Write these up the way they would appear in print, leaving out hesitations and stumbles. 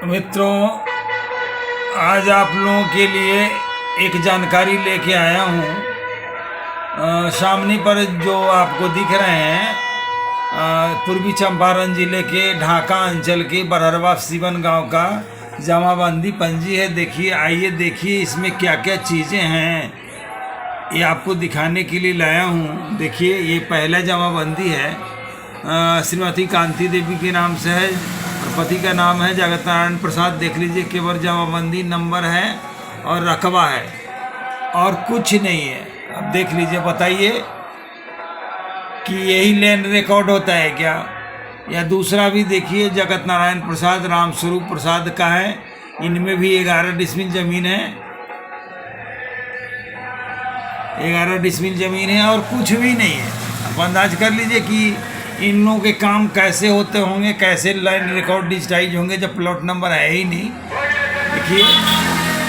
मित्रों, आज आप लोगों के लिए एक जानकारी लेके आया हूँ। सामने पर जो आपको दिख रहे हैं, पूर्वी चंपारण जिले के ढाका अंचल के बरहरवा सिवन गांव का जमाबंदी पंजी है। देखिए, आइए देखिए इसमें क्या क्या चीज़ें हैं, ये आपको दिखाने के लिए लाया हूँ। देखिए, ये पहला जमाबंदी है। श्रीमती कांति देवी के नाम से है और पति का नाम है जगत नारायण प्रसाद। देख लीजिए, केवल जमाबंदी नंबर है और रकबा है और कुछ नहीं है। अब देख लीजिए, बताइए कि यही लैंड रिकॉर्ड होता है क्या? या दूसरा भी देखिए, जगत नारायण प्रसाद, रामस्वरूप प्रसाद का है। इनमें भी 11 डिसमिल ज़मीन है, 11 डिसमिल ज़मीन है और कुछ भी नहीं है। आप अंदाज कर लीजिए कि इन लोगों के काम कैसे होते होंगे, कैसे लैंड रिकॉर्ड डिजिटाइज होंगे जब प्लॉट नंबर है ही नहीं। देखिए,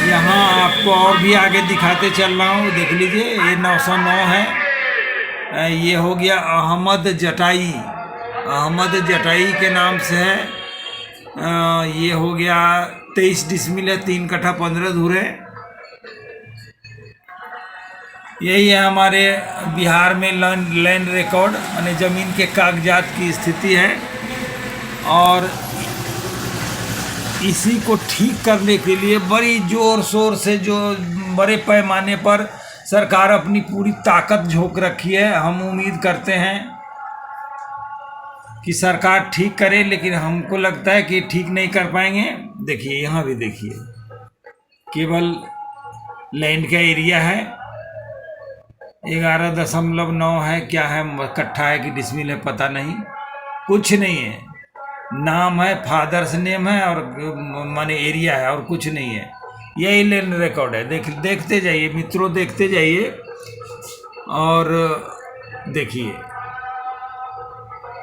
यहाँ आपको और भी आगे दिखाते चल रहा हूँ। देख लीजिए, ये 909 है। ये हो गया अहमद जटाई, अहमद जटाई के नाम से है। ये हो गया 23 डिसमिल है, 3 कट्ठा 15 धुरे। यही है हमारे बिहार में लैंड रिकॉर्ड यानी ज़मीन के कागजात की स्थिति है। और इसी को ठीक करने के लिए बड़ी ज़ोर शोर से, जो बड़े पैमाने पर सरकार अपनी पूरी ताकत झोंक रखी है। हम उम्मीद करते हैं कि सरकार ठीक करे, लेकिन हमको लगता है कि ठीक नहीं कर पाएंगे। देखिए, यहाँ भी देखिए, केवल लैंड का एरिया है, 11.9 है। क्या है, कट्ठा है कि डिसमिल है पता नहीं, कुछ नहीं है। नाम है, फादर्स नेम है और माने एरिया है और कुछ नहीं है। यही लैंड रिकॉर्ड है। देखते जाइए मित्रों, देखते जाइए और देखिए,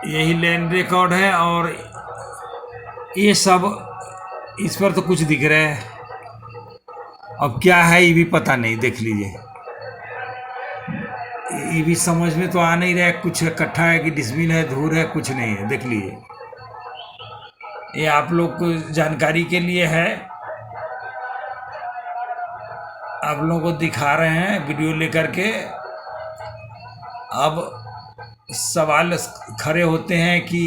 यही लैंड रिकॉर्ड है। और ये सब, इस पर तो कुछ दिख रहा है, अब क्या है ये भी पता नहीं। देख लीजिए, ये भी समझ में तो आ नहीं रहा है, कुछ कट्ठा है कि डिसमिल है, धूर है, कुछ नहीं है। देख लीजिए, ये आप लोग को जानकारी के लिए है, आप लोगों को दिखा रहे हैं वीडियो लेकर के। अब सवाल खड़े होते हैं कि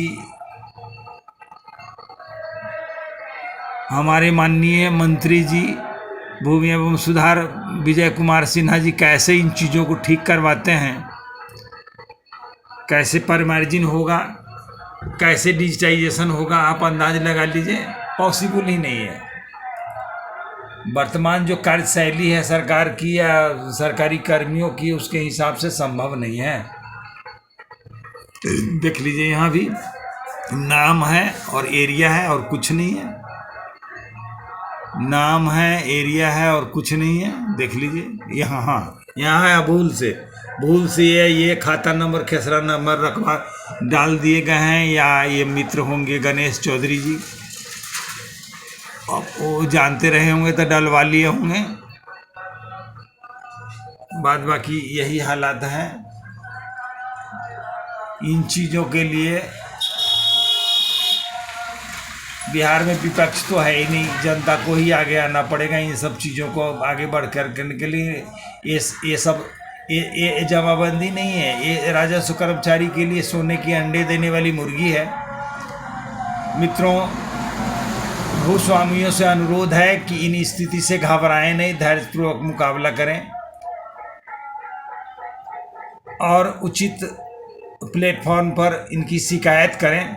हमारे माननीय मंत्री जी भूमि एवं सुधार विजय कुमार सिन्हा जी कैसे इन चीज़ों को ठीक करवाते हैं, कैसे परमार्जिन होगा, कैसे डिजिटाइजेशन होगा। आप अंदाज लगा लीजिए, पॉसिबल ही नहीं है। वर्तमान जो कार्यशैली है सरकार की या सरकारी कर्मियों की, उसके हिसाब से संभव नहीं है। देख लीजिए, यहाँ भी नाम है और एरिया है और कुछ नहीं है। नाम है, एरिया है और कुछ नहीं है। देख लीजिए, यहाँ, हाँ, यहाँ है, भूल से ये खाता नंबर, खेसरा नंबर, रकबा डाल दिए गए हैं। या ये मित्र होंगे गणेश चौधरी जी, अब वो जानते रहे होंगे तो डलवा लिए होंगे। बाद बाकी यही हालात हैं। इन चीज़ों के लिए बिहार में विपक्ष तो है ही नहीं, जनता को ही आगे आना पड़ेगा इन सब चीज़ों को आगे बढ़ करने के लिए। ये सब ये जमाबंदी नहीं है, ये राजस्व कर्मचारी के लिए सोने की अंडे देने वाली मुर्गी है। मित्रों, भूस्वामियों से अनुरोध है कि इन स्थिति से घबराएं नहीं, धैर्यपूर्वक मुकाबला करें और उचित प्लेटफॉर्म पर इनकी शिकायत करें।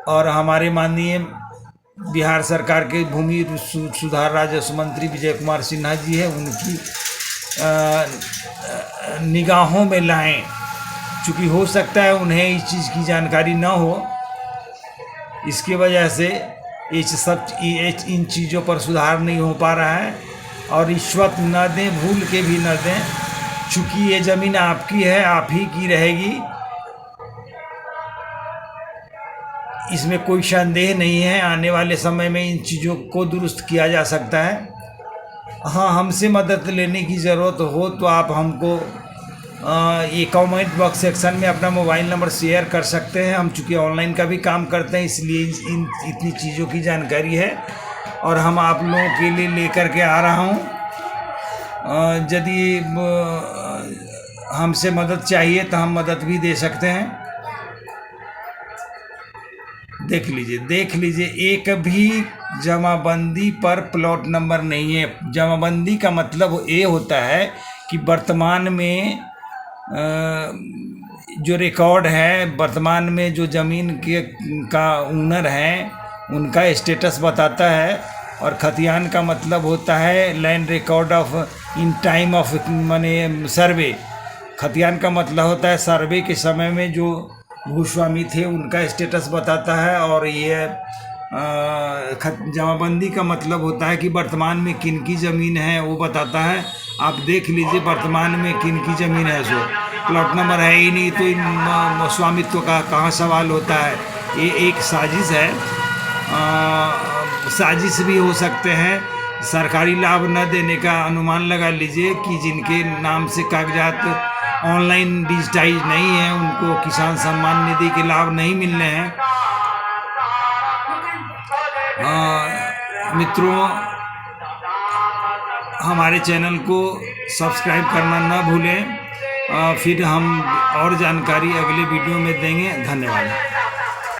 और हमारे माननीय बिहार सरकार के भूमि सुधार राजस्व मंत्री विजय कुमार सिन्हा जी है, उनकी निगाहों में लाएं। चूँकि हो सकता है उन्हें इस चीज़ की जानकारी ना हो, इसकी वजह से इन चीज़ों पर सुधार नहीं हो पा रहा है। और रिश्वत न दें, भूल के भी न दें। चूँकि ये ज़मीन आपकी है, आप ही की रहेगी, इसमें कोई संदेह नहीं है। आने वाले समय में इन चीज़ों को दुरुस्त किया जा सकता है। हाँ, हमसे मदद लेने की ज़रूरत हो तो आप हमको ये कमेंट बॉक्स सेक्शन में अपना मोबाइल नंबर शेयर कर सकते हैं। हम चूँकि ऑनलाइन का भी काम करते हैं, इसलिए इतनी चीज़ों की जानकारी है और हम आप लोगों के लिए लेकर के आ रहा हूँ। यदि हमसे मदद चाहिए तो हम मदद भी दे सकते हैं। देख लीजिए एक भी जमाबंदी पर प्लॉट नंबर नहीं है। जमाबंदी का मतलब ये होता है कि वर्तमान में जो रिकॉर्ड है, वर्तमान में जो ज़मीन का ओनर है उनका स्टेटस बताता है। और खतियान का मतलब होता है land record of in time of माने सर्वे। खतियान का मतलब होता है सर्वे के समय में जो भूस्वामी थे उनका स्टेटस बताता है। और ये जमाबंदी का मतलब होता है कि वर्तमान में किन की ज़मीन है वो बताता है। आप देख लीजिए वर्तमान में किन की ज़मीन है। सो प्लॉट नंबर है ही नहीं तो स्वामित्व का कहाँ सवाल होता है। ये एक साजिश है। साजिश भी हो सकते हैं। सरकारी लाभ न देने का अनुमान लगा लीजिए कि जिनके नाम से कागजात ऑनलाइन डिजिटाइज नहीं है उनको किसान सम्मान निधि के लाभ नहीं मिलने हैं। मित्रों, हमारे चैनल को सब्सक्राइब करना ना भूलें। फिर हम और जानकारी अगले वीडियो में देंगे। धन्यवाद।